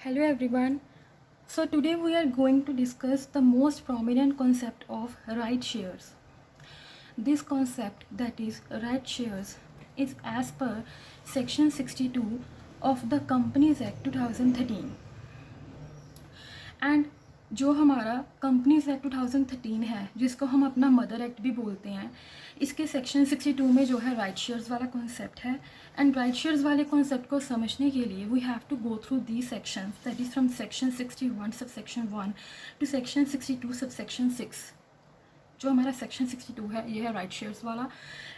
Hello everyone. So today we are going to discuss the most prominent concept of ride shares. This concept, that is ride shares, is as per section 62 of the Companies Act 2013. And जो हमारा companies act 2013 है, जिसको हम अपना mother act भी बोलते हैं, इसके सेक्शन 62 में जो है राइट शेयर्स वाला कॉन्सेप्ट है. एंड राइट शेयर्स वाले कॉन्सेप्ट को समझने के लिए we have to go through the sections, that is from section 61 sub section 1 to section 62 sub section 6. जो हमारा सेक्शन 62 है ये है राइट शेयर्स वाला.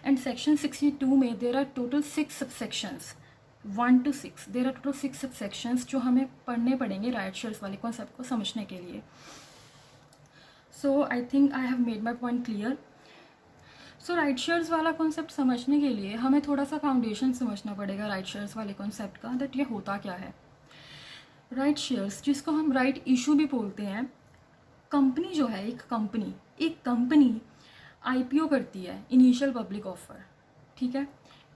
एंड सेक्शन 62 में there are total 6 sub sections 1 to 6. There are total 6 sub sections जो हमें पढ़ने पड़ेंगे राइट शेयर्स वाले कॉन्सेप्ट को समझने के लिए. So I think I have made my point clear. So right shares वाला कॉन्सेप्ट समझने के लिए हमें थोड़ा सा फाउंडेशन समझना पड़ेगा राइट शेयर्स वाले कॉन्सेप्ट का, दैट ये होता क्या है. राइट शेयर्स, जिसको हम राइट इशू भी बोलते हैं, कंपनी जो है, एक कंपनी IPO करती है, इनिशियल पब्लिक ऑफर. ठीक है,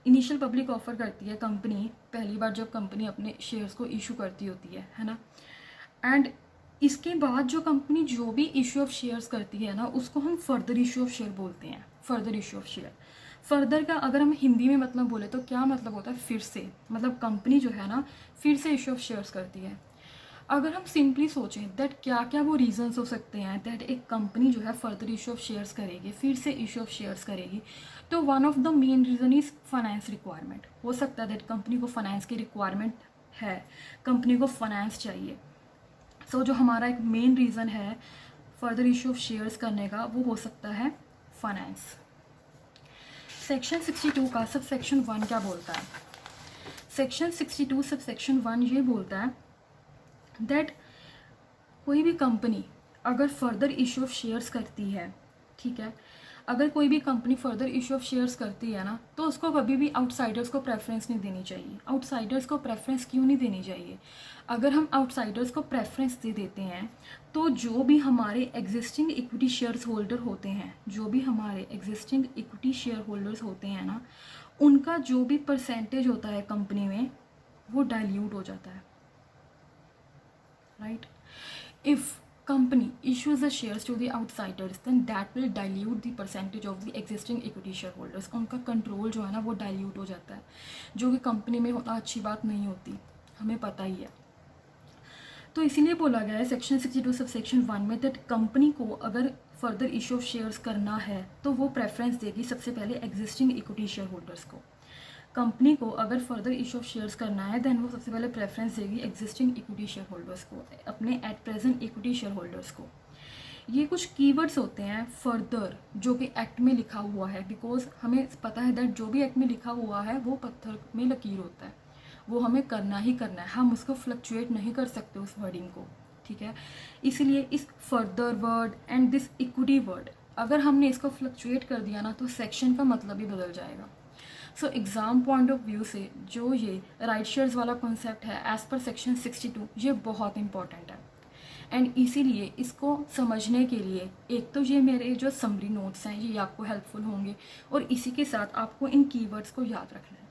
इनिशियल पब्लिक ऑफर करती है कंपनी पहली बार जब कंपनी अपने शेयर्स को इशू करती होती है ना. एंड इसके बाद जो कंपनी जो भी इशू ऑफ शेयर्स करती है ना, उसको हम फर्दर इशू ऑफ शेयर बोलते हैं. Further issue of share, further का अगर हम हिंदी में मतलब बोले तो क्या मतलब होता है, फिर से. मतलब कंपनी जो है ना फिर से इशू ऑफ शेयर्स करती है. अगर हम सिंपली सोचें दैट क्या क्या वो रीजंस हो सकते हैं दैट एक कंपनी जो है फर्दर इशू ऑफ शेयर्स करेगी, फिर से इशू ऑफ शेयर्स करेगी, तो one of the main reason is finance requirement. हो सकता है दैट कंपनी को फाइनेंस की रिक्वायरमेंट है, कंपनी को फाइनेंस चाहिए. सो जो हमारा एक मेन रीज़न है फर्दर इशू ऑफ शेयर्स करने का, वो हो सकता है फाइनेंस. सेक्शन 62 का सब सेक्शन 1 क्या बोलता है. सेक्शन 62 सब सेक्शन 1 ये बोलता है दैट कोई भी कंपनी अगर फर्दर इशू ऑफ शेयर्स करती है, ठीक है, अगर कोई भी company further issue of shares करती है ना, तो उसको कभी भी आउटसाइडर्स को प्रेफरेंस नहीं देनी चाहिए. आउटसाइडर्स को प्रेफरेंस क्यों नहीं देनी चाहिए. अगर हम आउटसाइडर्स को प्रेफरेंस दे देते हैं तो जो भी हमारे एग्जिस्टिंग इक्विटी शेयर्स होल्डर होते हैं, जो भी हमारे एग्जिस्टिंग इक्विटी शेयर होल्डर्स होते हैं ना, उनका जो भी परसेंटेज होता है कंपनी में वो डाइल्यूट हो जाता है. Right? If company issues the shares to the outsiders, then that will dilute the percentage of the existing equity shareholders. उनका कंट्रोल जो है ना वो डाइल्यूट हो जाता है, जो कि कंपनी में होना अच्छी बात नहीं होती, हमें पता ही है. तो इसीलिए बोला गया है सेक्शन 62 सब सेक्शन 1 में दैट कंपनी को अगर फर्दर इशू ऑफ शेयर्स करना है तो वो प्रेफरेंस देगी सबसे पहले एग्जिस्टिंग इक्विटी शेयर होल्डर्स को. कंपनी को अगर फर्दर इशू ऑफ शेयर्स करना है देन वो सबसे पहले प्रेफरेंस देगी एग्जिस्टिंग इक्विटी शेयर होल्डर्स को, अपने at present equity share holders को. ये कुछ कीवर्ड्स होते हैं फर्दर जो कि एक्ट में लिखा हुआ है, बिकॉज हमें पता है दैट जो भी एक्ट में लिखा हुआ है वो पत्थर में लकीर होता है, वो हमें करना ही करना है, हम उसको फ्लक्चुएट नहीं कर सकते उस वर्डिंग को. ठीक है, इसीलिए इस further word and this equity word अगर हमने इसको फ्लक्चुएट कर दिया ना तो सेक्शन का मतलब ही बदल जाएगा. सो एग्ज़ाम पॉइंट ऑफ व्यू से जो ये राइट शेयर्स वाला कॉन्सेप्ट है एज पर सेक्शन 62 ये बहुत इंपॉर्टेंट है. एंड इसीलिए इसको समझने के लिए एक तो ये मेरे जो समरी नोट्स हैं ये आपको हेल्पफुल होंगे, और इसी के साथ आपको इन कीवर्ड्स को याद रखना है.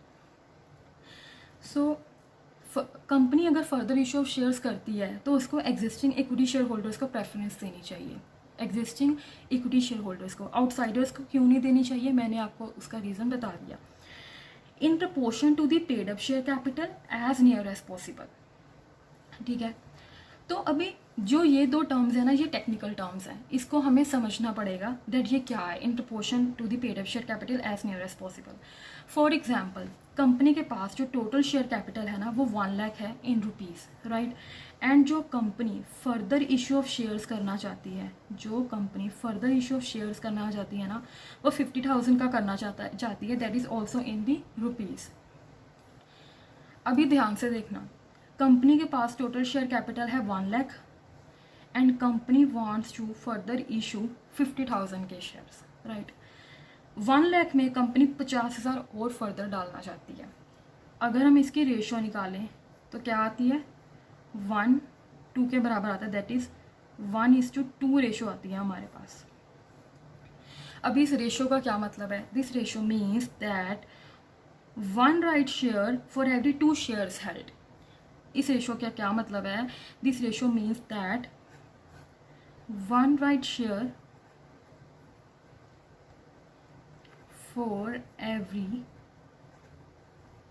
सो कंपनी अगर फर्दर इशू ऑफ शेयर्स करती है तो उसको एग्जिस्टिंग इक्विटी शेयर होल्डर्स को प्रेफरेंस देनी चाहिए. एग्जिस्टिंग इक्विटी शेयर होल्डर्स को, आउटसाइडर्स को क्यों नहीं देनी चाहिए, मैंने आपको उसका रीज़न बता दिया. In proportion to the paid up share capital as near as possible. ठीक है, तो अभी जो ये दो टर्म्स है ना ये टेक्निकल टर्म्स हैं, इसको हमें समझना पड़ेगा दैट ये क्या है. In proportion to the paid up share capital as near as possible. For example company के पास जो टोटल शेयर कैपिटल है ना वो 1 लाख है इन रुपीज़, राइट. एंड जो company further issue of shares करना चाहती है, जो company further issue of shares करना चाहती है ना वो 50,000 का करना चाहती है, that is also in the rupees. अभी ध्यान से देखना, कंपनी के पास टोटल शेयर कैपिटल है 1 lakh and company wants to further issue 50,000 के शेयर्स, राइट. 1 लाख में कंपनी 50,000 और फर्दर डालना चाहती है. अगर हम इसकी रेशियो निकालें तो क्या आती है, 1:2 के बराबर आता है, दैट इज़ 1:2 रेशियो आती है हमारे पास. अभी इस रेशियो का क्या मतलब है, this ratio means that 1 right share for every 2 shares held. इस रेशो का क्या मतलब है? This ratio means that 1 right share for every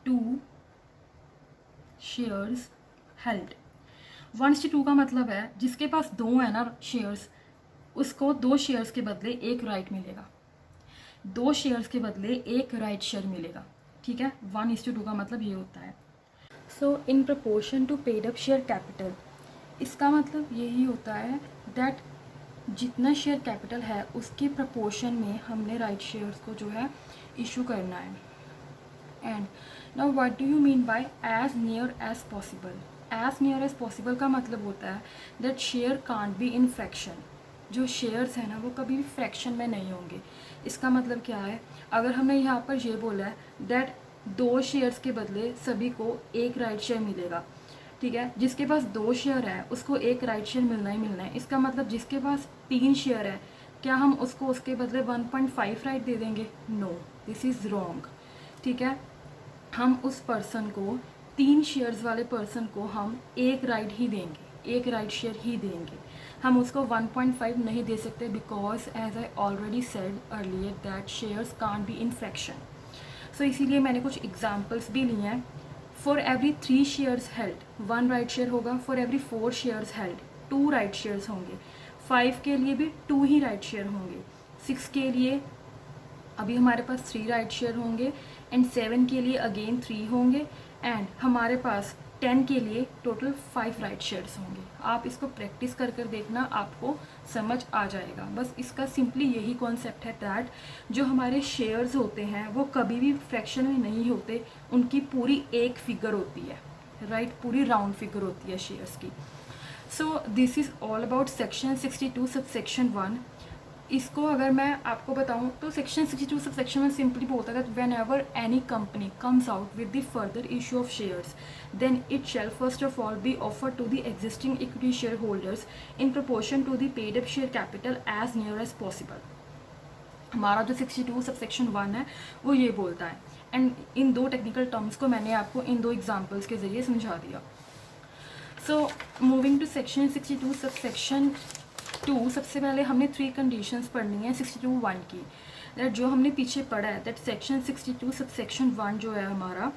2 shares held. 1:2 का मतलब है जिसके पास 2 है ना शेयर्स, उसको 2 शेयर्स के बदले 1 राइट मिलेगा, 2 शेयर्स के बदले 1 राइट शेयर मिलेगा। ठीक है, 1:2 का मतलब ये होता है। So in proportion to paid up share capital, इसका मतलब यही होता है दैट जितना शेयर कैपिटल है उसके प्रपोर्शन में हमने राइट शेयर्स को जो है इशू करना है। And now what do you mean by as near as possible? As near as possible का मतलब होता है that share can't be in fraction. जो शेयर्स हैं ना वो कभी भी फ्रैक्शन में नहीं होंगे। इसका मतलब क्या है? अगर हमने यहाँ पर ये बोला है दैट 2 शेयर्स के बदले सभी को 1 राइट शेयर मिलेगा, ठीक है, जिसके पास 2 शेयर है उसको 1 राइट शेयर मिलना ही मिलना है। इसका मतलब जिसके पास 3 शेयर है, क्या हम उसको उसके बदले 1.5 राइट दे देंगे? No, this is wrong. ठीक है, हम उस पर्सन को, 3 शेयर्स वाले पर्सन को हम 1 राइट ही देंगे, 1 राइट शेयर ही देंगे। हम उसको 1.5 नहीं दे सकते because as I already said earlier that shares can't be in fraction. So इसीलिए मैंने कुछ एग्जाम्पल्स भी लिए हैं। For every 3 shares held 1 right share होगा, for every 4 shares held 2 right shares होंगे, 5 के लिए भी 2 ही राइट शेयर होंगे, 6 के लिए अभी हमारे पास 3 राइट शेयर होंगे, एंड 7 के लिए अगेन 3 होंगे, एंड हमारे पास 10 के लिए टोटल 5 राइट शेयर्स होंगे। आप इसको प्रैक्टिस कर कर देखना, आपको समझ आ जाएगा। बस इसका सिंपली यही कॉन्सेप्ट है दैट जो हमारे शेयर्स होते हैं वो कभी भी फ्रैक्शन में नहीं होते, उनकी पूरी एक फिगर होती है, राइट, पूरी राउंड फिगर होती है शेयर्स की। So this is all about section 62 subsection 1। इसको अगर मैं आपको बताऊं तो सेक्शन 62 सब सेक्शन में सिंपली बोलता है whenever any company comes out with the further issue of shares then it shall first of all be offer to the existing equity share holders in proportion to the paid up share capital as near as possible. हमारा जो 62 sub section 1 है वो ये बोलता है, and in 2 technical terms को मैंने आपको इन 2 एग्जाम्पल्स के जरिए समझा दिया। So moving to section 62 sub section 2, सबसे पहले हमने 3 कंडीशंस पढ़नी है 62(1) की। दैट जो हमने पीछे पढ़ा है दैट सेक्शन 62 सब सेक्शन 1 जो है हमारा,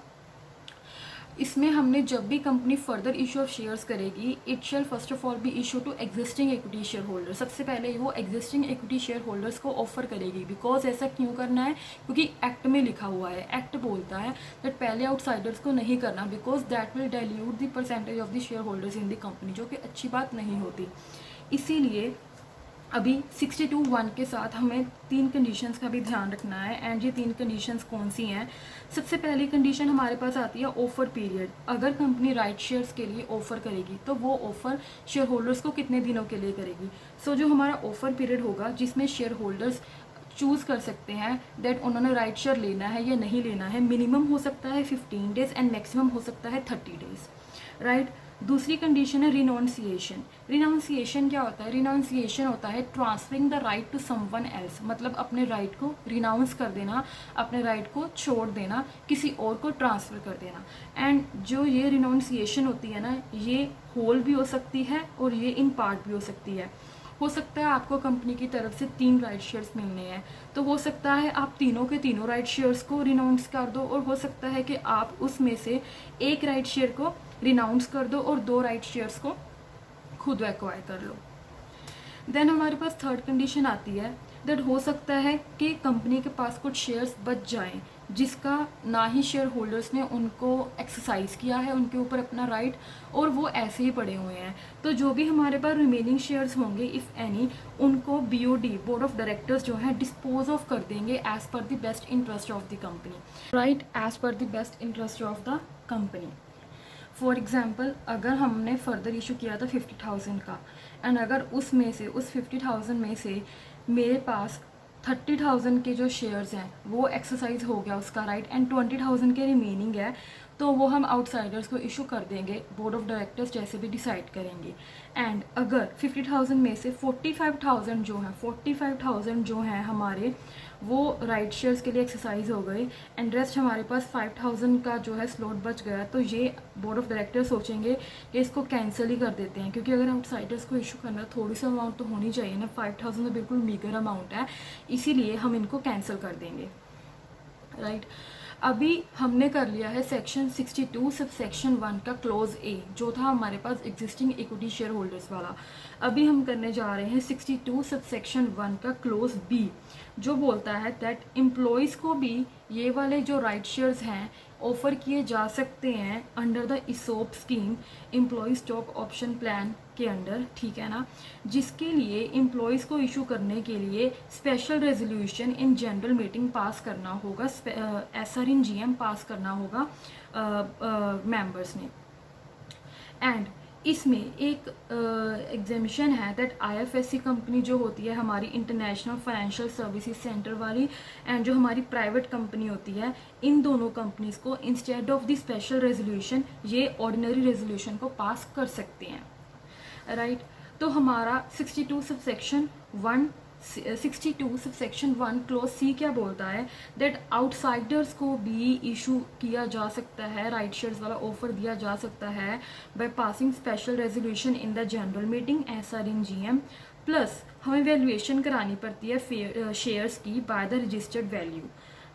इसमें हमने जब भी company further issue of shares करेगी it shall first of all be issue to existing equity share holder. सबसे पहले वो एग्जिस्टिंग इक्विटी शेयर होल्डर्स को ऑफर करेगी। बिकॉज ऐसा क्यों करना है? क्योंकि एक्ट में लिखा हुआ है, एक्ट बोलता है दैट पहले आउटसाइडर्स को नहीं करना because that will dilute the percentage of the share holders in the company, जो कि अच्छी बात नहीं होती। इसीलिए अभी 62(1) के साथ हमें 3 कंडीशंस का भी ध्यान रखना है। एंड ये 3 कंडीशंस कौन सी हैं? सबसे पहली कंडीशन हमारे पास आती है ऑफर पीरियड। अगर कंपनी राइट शेयर्स के लिए ऑफर करेगी तो वो ऑफर शेयर होल्डर्स को कितने दिनों के लिए करेगी? सो जो हमारा ऑफर पीरियड होगा जिसमें शेयर होल्डर्स चूज़ कर सकते हैं दैट उन्होंने राइट शेयर लेना है या नहीं लेना है, मिनिमम हो सकता है 15 डेज एंड मैक्सिमम हो सकता है 30 डेज, राइट। दूसरी कंडीशन है रिनाउंसिएशन। रिनाउंसिएशन क्या होता है? रिनाउंसिएशन होता है transferring the right to someone else, मतलब अपने राइट को रिनाउंस कर देना, अपने राइट को छोड़ देना, किसी और को ट्रांसफ़र कर देना। एंड जो ये रिनाउंसिएशन होती है ना, ये होल भी हो सकती है और ये इन पार्ट भी हो सकती है। हो सकता है आपको कंपनी की तरफ से 3 राइट शेयर्स मिलने हैं, तो हो सकता है आप तीनों के तीनों राइट शेयर्स को रिनाउंस कर दो, और हो सकता है कि आप उसमें से 1 राइट शेयर को रिनाउंस कर दो और 2 राइट शेयर्स को खुद एक्वायर कर लो। देन हमारे पास थर्ड कंडीशन आती है दैट हो सकता है कि कंपनी के पास कुछ शेयर्स बच जाएं जिसका ना ही शेयर होल्डर्स ने उनको एक्सरसाइज किया है उनके ऊपर अपना राइट, और वो ऐसे ही पड़े हुए हैं। तो जो भी हमारे पास रिमेनिंग शेयर्स होंगे इफ़ एनी, उनको BOD बोर्ड ऑफ डायरेक्टर्स जो है डिस्पोज ऑफ कर देंगे as per the best interest of the company, right, as per the best interest of the company. For example अगर हमने फर्दर इशू किया था 50,000 का, एंड अगर उसमें से उस 50,000 में से मेरे पास 30,000 के जो शेयर्स हैं वो एक्सरसाइज हो गया उसका राइट, एंड 20,000 के रिमेनिंग है, तो वो हम आउटसाइडर्स को इशू कर देंगे, बोर्ड ऑफ डायरेक्टर्स जैसे भी डिसाइड करेंगे। एंड अगर 50,000 में से 45,000 जो हैं 45,000 जो हैं हमारे वो राइट शेयर्स के लिए एक्सरसाइज हो गए एंड रेस्ट हमारे पास 5000 का जो है स्लॉट बच गया, तो ये बोर्ड ऑफ डायरेक्टर सोचेंगे कि इसको कैंसिल ही कर देते हैं, क्योंकि अगर आउटसाइडर्स को इशू करना थोड़ी सी अमाउंट तो होनी चाहिए ना, 5000 तो बिल्कुल मीगर अमाउंट है, इसीलिए हम इनको कैंसिल कर देंगे, राइट। अभी हमने कर लिया है सेक्शन 62 सब सेक्शन 1 का क्लोज ए, जो था हमारे पास एग्जिस्टिंग इक्विटी शेयर होल्डर्स वाला। अभी हम करने जा रहे हैं 62 सब सेक्शन 1 का क्लोज बी, जो बोलता है दैट एम्प्लॉयज़ को भी ये वाले जो राइट शेयर्स हैं ऑफर किए जा सकते हैं under the ESOP scheme, employ stock option plan के अंडर, ठीक है ना, जिसके लिए एम्प्लॉयज़ को इशू करने के लिए special resolution in general meeting pass करना होगा, SRNGM पास करना होगा मेंबर्स ने। एंड इसमें एक एग्जामिशन है दैट IFSC कंपनी जो होती है हमारी इंटरनेशनल फाइनेंशियल सर्विसेज सेंटर वाली, एंड जो हमारी प्राइवेट कंपनी होती है, इन दोनों कंपनीज को instead of the special resolution ये ऑर्डिनरी रेजोल्यूशन को पास कर सकते हैं, राइट। तो हमारा 62 सब सेक्शन 1 क्लोज सी क्या बोलता है दैट आउटसाइडर्स को भी इशू किया जा सकता है, राइट शेयर्स वाला ऑफर दिया जा सकता है by passing special resolution in the general meeting SRNGM, plus हमें वैल्यूएशन करानी पड़ती है शेयर्स की बाय द रजिस्टर्ड वैल्यू,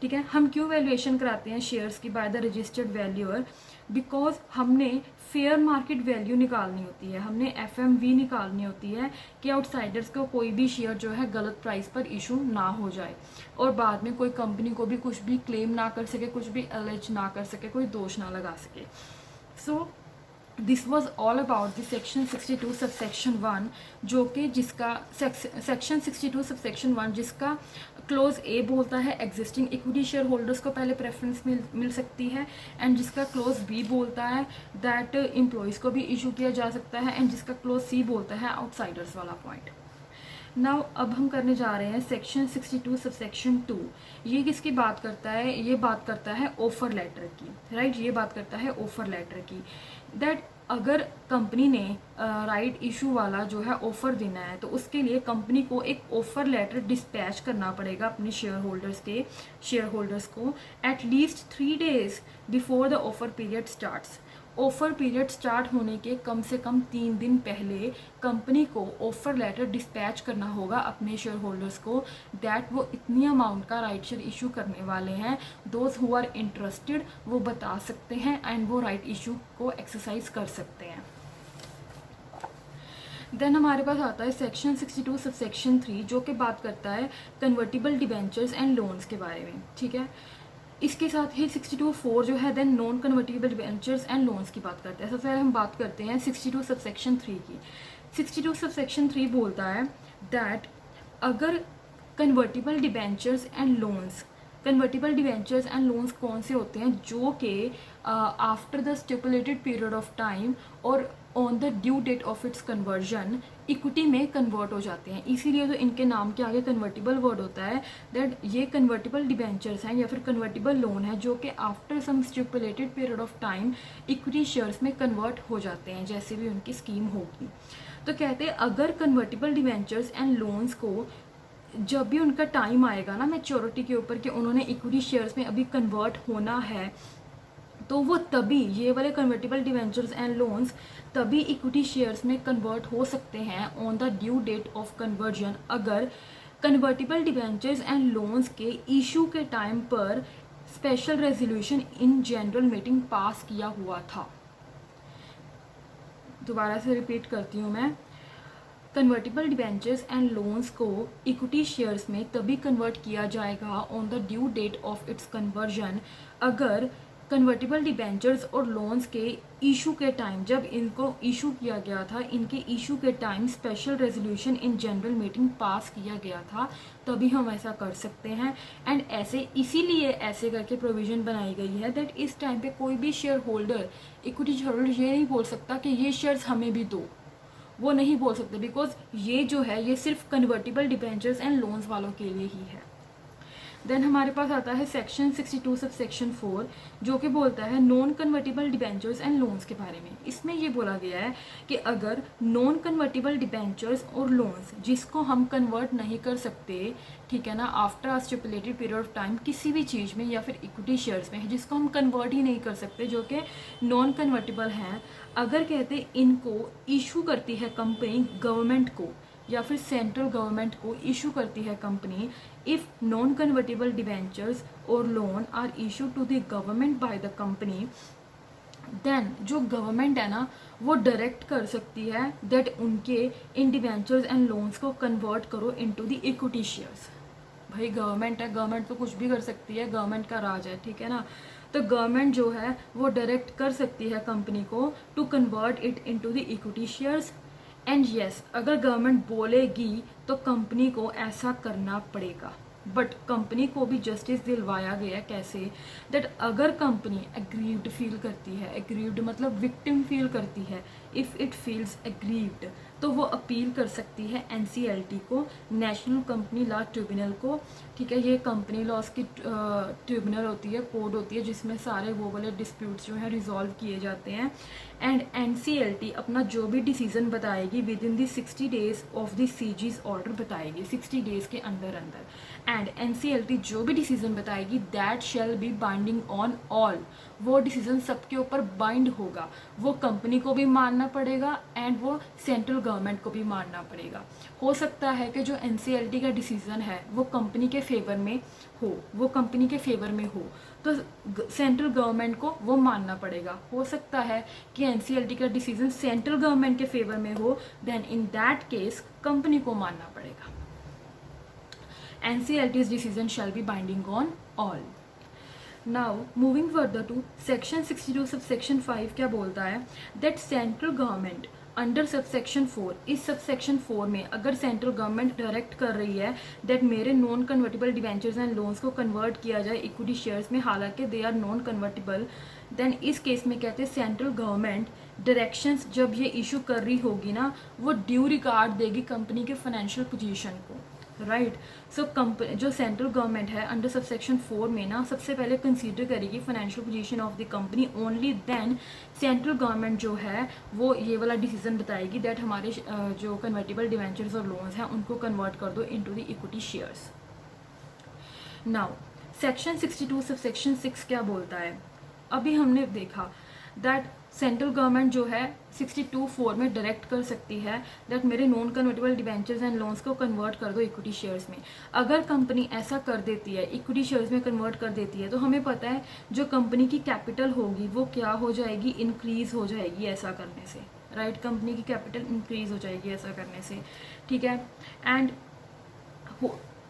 ठीक है। हम क्यों वैल्यूएशन कराते हैं शेयर्स की by the registered valuer, because हमने फेयर मार्केट वैल्यू निकालनी होती है, हमने FMV निकालनी होती है कि आउटसाइडर्स को कोई भी शेयर जो है गलत प्राइस पर इशू ना हो जाए और बाद में कोई कंपनी को भी कुछ भी क्लेम ना कर सके, कुछ भी एलिज ना कर सके, कोई दोष ना लगा सके। So this was all about the section 62 sub section 1, जो कि जिसका सेक्शन 62 सब सेक्शन 1 जिसका क्लोज ए बोलता है एग्जिस्टिंग इक्विटी शेयर होल्डर्स को पहले प्रेफरेंस मिल सकती है, एंड जिसका क्लोज बी बोलता है दैट एम्प्लॉयज़ को भी इशू किया जा सकता है, एंड जिसका क्लोज सी बोलता है आउटसाइडर्स वाला पॉइंट। नाउ अब हम करने जा रहे हैं सेक्शन 62 सब सेक्शन 2। ये किसकी बात करता है, ये बात करता है ऑफर लेटर की, राइट। ये बात करता है ऑफर लेटर की, दैट अगर कंपनी ने राइट इशू वाला जो है ऑफर देना है तो उसके लिए कंपनी को एक ऑफर लेटर डिस्पैच करना पड़ेगा अपने शेयर होल्डर्स को at least 3 days before the offer period starts. Offer period start होने के कम से कम 3 दिन पहले कंपनी को ऑफर लेटर डिस्पैच करना होगा अपने शेयर होल्डर्स को दैट वो इतनी अमाउंट का राइट शेयर इशू करने वाले हैं, दोज हु आर इंटरेस्टेड वो बता सकते हैं एंड वो राइट इशू को एक्सरसाइज कर सकते हैं। देन हमारे पास आता है सेक्शन 62 सब सेक्शन 3, जो कि बात करता है कन्वर्टिबल डिबेंचर्स एंड लोन्स के बारे में, ठीक है। इसके साथ ही 62(4 जो है then non convertible debentures and loans की बात करते हैं। सबसे पहले हम बात करते हैं 62 सब सेक्शन 3 की। 62 सब सेक्शन 3 बोलता है दैट अगर convertible debentures and loans, convertible debentures and loans कौन से होते हैं, जो कि after the stipulated period of time और on the due date of its conversion equity में कन्वर्ट हो जाते हैं, इसीलिए तो इनके नाम के आगे कन्वर्टिबल वर्ड होता है दैट ये कन्वर्टिबल डिबेंचर्स हैं या फिर कन्वर्टिबल लोन है जो कि after some stipulated period of time equity shares में कन्वर्ट हो जाते हैं, जैसे भी उनकी स्कीम होगी। तो कहते हैं अगर कन्वर्टिबल डिबेंचर्स एंड लोन्स को जब भी उनका टाइम आएगा ना मैच्योरिटी के ऊपर कि उन्होंने इक्विटी शेयर्स में अभी कन्वर्ट होना है, तो वो तभी ये वाले कन्वर्टिबल डिवेंचर्स एंड लोन्स तभी इक्विटी शेयर्स में कन्वर्ट हो सकते हैं on the due date of conversion, अगर कन्वर्टिबल डिवेंचर्स एंड लोन्स के इशू के टाइम पर special resolution in general meeting pass किया हुआ था। दोबारा से रिपीट करती हूँ मैं, कन्वर्टिबल डिबेंचर्स एंड लोन्स को इक्विटी शेयर्स में तभी कन्वर्ट किया जाएगा on the due date of its conversion अगर कन्वर्टिबल डिबेंचर्स और लोन्स के इशू के टाइम, जब इनको इशू किया गया था, इनके इशू के time special resolution in general meeting pass किया गया था, तभी हम ऐसा कर सकते हैं। एंड ऐसे इसीलिए ऐसे करके प्रोविज़न बनाई गई है दैट इस टाइम पे कोई भी share holder, equity share holder ये नहीं बोल सकता कि ये शेयर्स हमें भी दो, वो नहीं बोल सकते, बिकॉज ये जो है ये सिर्फ कन्वर्टिबल डिबेंचर्स एंड लोन्स वालों के लिए ही है। देन हमारे पास आता है सेक्शन 62 सब सेक्शन 4 जो कि बोलता है non convertible debentures and loans के बारे में। इसमें ये बोला गया है कि अगर नॉन कन्वर्टिबल डिबेंचर्स और लोन्स जिसको हम कन्वर्ट नहीं कर सकते, ठीक है ना, after a stipulated period of time किसी भी चीज़ में या फिर इक्विटी शेयर्स में, जिसको हम कन्वर्ट ही नहीं कर सकते, जो कि नॉन कन्वर्टिबल हैं, अगर कहते इनको इशू करती है कंपनी गवर्नमेंट को या फिर सेंट्रल गवर्नमेंट को इशू करती है company, if non convertible debentures और loan are issue to the government by the company, then जो गवर्नमेंट है ना वो डायरेक्ट कर सकती है दैट उनके इन डिबेंचर्स एंड लोन्स को कन्वर्ट करो इनटू द इक्विटी शेयर्स। भाई गवर्नमेंट है, गवर्नमेंट तो कुछ भी कर सकती है, गवर्नमेंट का राज है, ठीक है ना। तो गवर्नमेंट जो है वो डायरेक्ट कर सकती है कंपनी को to convert it into the equity shares. And yes, अगर गवर्नमेंट बोलेगी तो कंपनी को ऐसा करना पड़ेगा, बट कंपनी को भी जस्टिस दिलवाया गया कैसे, दैट अगर कंपनी एग्रीव्ड फील करती है, एग्रीव्ड मतलब विक्टिम फील करती है, इफ़ इट फील्स एग्रीव्ड, तो वो अपील कर सकती है NCLT को, नेशनल कंपनी लॉ ट्रिब्यूनल को, ठीक है। ये कंपनी लॉस की ट्रिब्यूनल होती है, कोड होती है जिसमें सारे वो वाले डिस्प्यूट्स जो हैं रिजॉल्व किए जाते हैं। एंड NCLT अपना जो भी डिसीजन बताएगी with in the 60 days of the CG's order बताएगी, 60 डेज के अंदर अंदर। एंड NCLT जो भी डिसीजन बताएगी that shall be binding on all, वो डिसीजन सबके ऊपर बाइंड होगा, वो कंपनी को भी मानना पड़ेगा एंड वो सेंट्रल गवर्नमेंट को भी मानना पड़ेगा। हो सकता है कि जो NCLT का डिसीजन है वो कंपनी के फेवर में हो, वो कंपनी के फेवर में हो तो सेंट्रल गवर्नमेंट को वो मानना पड़ेगा। हो सकता है कि NCLT का डिसीजन सेंट्रल गवर्नमेंट के फेवर में हो, then in that case company को मानना पड़ेगा। NCLT's decision shall be binding on all. Now moving further to section 62 subsection 5 क्या बोलता है, that central government under subsection 4, इस सबसेक्शन 4 में अगर सेंट्रल गवर्नमेंट डायरेक्ट कर रही है दैट मेरे non convertible debentures and loans को कन्वर्ट किया जाए इक्विटी शेयर्स में, हालांकि they are non convertible, then इस केस में कहते हैं सेंट्रल गवर्नमेंट डायरेक्शंस जब ये इशू कर रही होगी ना वो ड्यू रिगार्ड देगी कंपनी के फाइनेंशियल पोजीशन को, राइट। सो कंपनी जो सेंट्रल गवर्नमेंट है अंडर सबसेक्शन 4 में ना सबसे पहले कंसीडर करेगी financial position of the company, only then central government जो है वो ये वाला डिसीजन बताएगी दैट हमारे जो कन्वर्टेबल डिवेंचर्स और लोन्स हैं उनको कन्वर्ट कर दो into the equity shares. Now section 62 subsection 6 क्या बोलता है, अभी हमने देखा दैट सेंट्रल गवर्नमेंट जो है 62(4) में डायरेक्ट कर सकती है दैट मेरे non convertible debentures and loans को कन्वर्ट कर दो इक्विटी शेयर्स में। अगर कंपनी ऐसा कर देती है, इक्विटी शेयर्स में कन्वर्ट कर देती है, तो हमें पता है जो कंपनी की कैपिटल होगी वो क्या हो जाएगी, इंक्रीज हो जाएगी ऐसा करने से, राइट। कंपनी की कैपिटल इंक्रीज हो जाएगी ऐसा करने से, ठीक है। एंड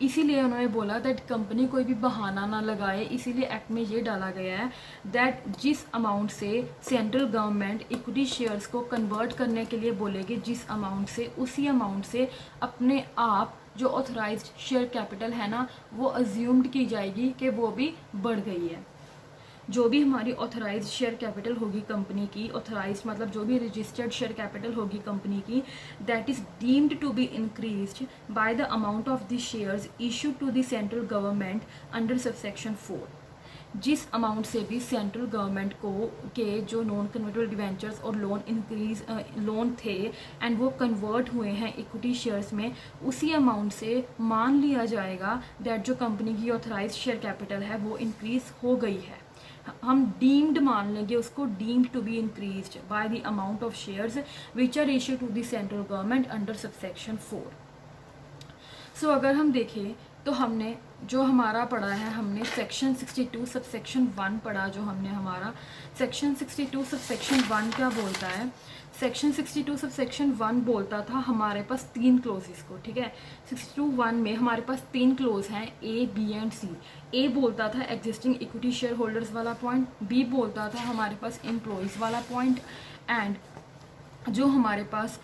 इसीलिए उन्होंने बोला दैट कंपनी कोई भी बहाना ना लगाए, इसीलिए एक्ट में ये डाला गया है दैट जिस अमाउंट से सेंट्रल गवर्नमेंट इक्विटी शेयर्स को कन्वर्ट करने के लिए बोलेगी, जिस अमाउंट से, उसी अमाउंट से अपने आप जो ऑथराइज्ड शेयर कैपिटल है ना वो अज्यूम्ड की जाएगी कि वो भी बढ़ गई है। जो भी हमारी ऑथराइज्ड शेयर कैपिटल होगी कंपनी की, ऑथराइज्ड मतलब जो भी रजिस्टर्ड शेयर कैपिटल होगी कंपनी की, that is deemed to be increased by the amount of the shares issued to the central government under subsection 4। जिस अमाउंट से भी सेंट्रल गवर्नमेंट को के जो नॉन कन्वर्टेबल डिवेंचर्स और लोन थे एंड वो कन्वर्ट हुए हैं इक्विटी शेयर्स में, उसी अमाउंट से मान लिया जाएगा दैट जो कंपनी की ऑथराइज्ड शेयर कैपिटल है वो इंक्रीज हो गई है। हम डीम्ड मान लेंगे उसको, deemed to be increased by the amount of shares which are issued to the central government under subsection 4। So अगर हम देखें तो हमने जो हमारा पढ़ा है, हमने सेक्शन 62 सबसेक्शन 1 पढ़ा, जो हमने हमारा सेक्शन 62 सबसेक्शन 1 क्या बोलता है, सेक्शन 62 सबसेक्शन 1 बोलता था हमारे पास 3 क्लोजेस को, ठीक है। 62(1) में हमारे पास 3 क्लोज हैं, A, B and C। A बोलता था एग्जिस्टिंग इक्विटी शेयर होल्डर्स वाला पॉइंट, B बोलता था हमारे पास एम्प्लॉयज़ वाला पॉइंट, एंड जो हमारे पास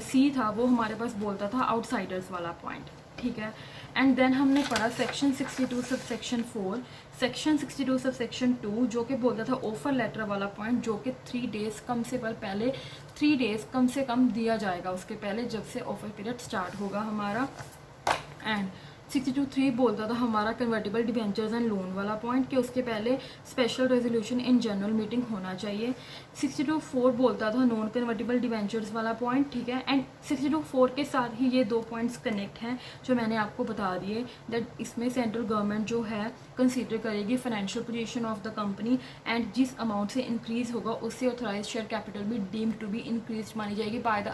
C था वो हमारे पास बोलता था आउटसाइडर्स वाला पॉइंट, ठीक है। एंड देन हमने पढ़ा सेक्शन 62 सबसेक्शन 4, सेक्शन 62 सबसेक्शन 2 जो कि बोलता था ऑफर लेटर वाला पॉइंट, जो कि 3 डेज कम से पहले 3 डेज कम से कम दिया जाएगा उसके पहले जब से ऑफर पीरियड स्टार्ट होगा हमारा। एंड 62(3 बोलता था हमारा कन्वर्टेबल डिबेंचर्स एंड लोन वाला पॉइंट कि उसके पहले special resolution in general meeting होना चाहिए। 62(4 बोलता था नॉन कन्वर्टेबल डिबेंचर्स वाला पॉइंट, ठीक है। एंड 62(4 के साथ ही ये 2 पॉइंट्स कनेक्ट हैं जो मैंने आपको बता दिए, दैट इसमें सेंट्रल गवर्नमेंट जो है कंसीडर करेगी financial position of the company and जिस अमाउंट से इंक्रीज होगा उससे ऑथराइज शेयर कैपिटल भी डीम्ड टू बी इंक्रीज मानी जाएगी by the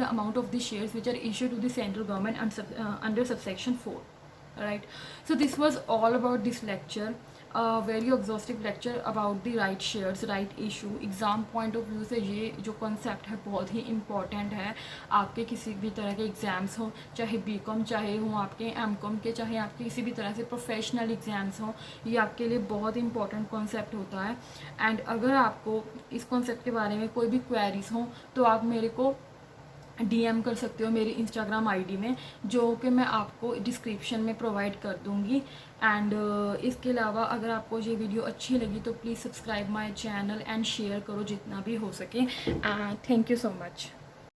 amount of the shares which are issued to the central government under subsection 4. Right, so this was all about this lecture, a very exhaustive lecture about the right shares, right issue। Exam point of view से ये जो concept है बहुत ही important है। आपके किसी भी तरह के एग्ज़ाम्स हों, चाहे बीकॉम चाहे हों आपके एमकॉम के, चाहे आपके किसी भी तरह से प्रोफेशनल एग्ज़ाम्स हों, ये आपके लिए बहुत इंपॉर्टेंट कॉन्सेप्ट होता है। एंड अगर आपको इस कॉन्सेप्ट के बारे में कोई भी क्वेरीज हों तो आप मेरे को DM कर सकते हो मेरी इंस्टाग्राम ID में, जो कि मैं आपको डिस्क्रिप्शन में प्रोवाइड कर दूँगी। एंड इसके अलावा अगर आपको ये वीडियो अच्छी लगी तो please subscribe my channel and share करो जितना भी हो सके। Thank you so much.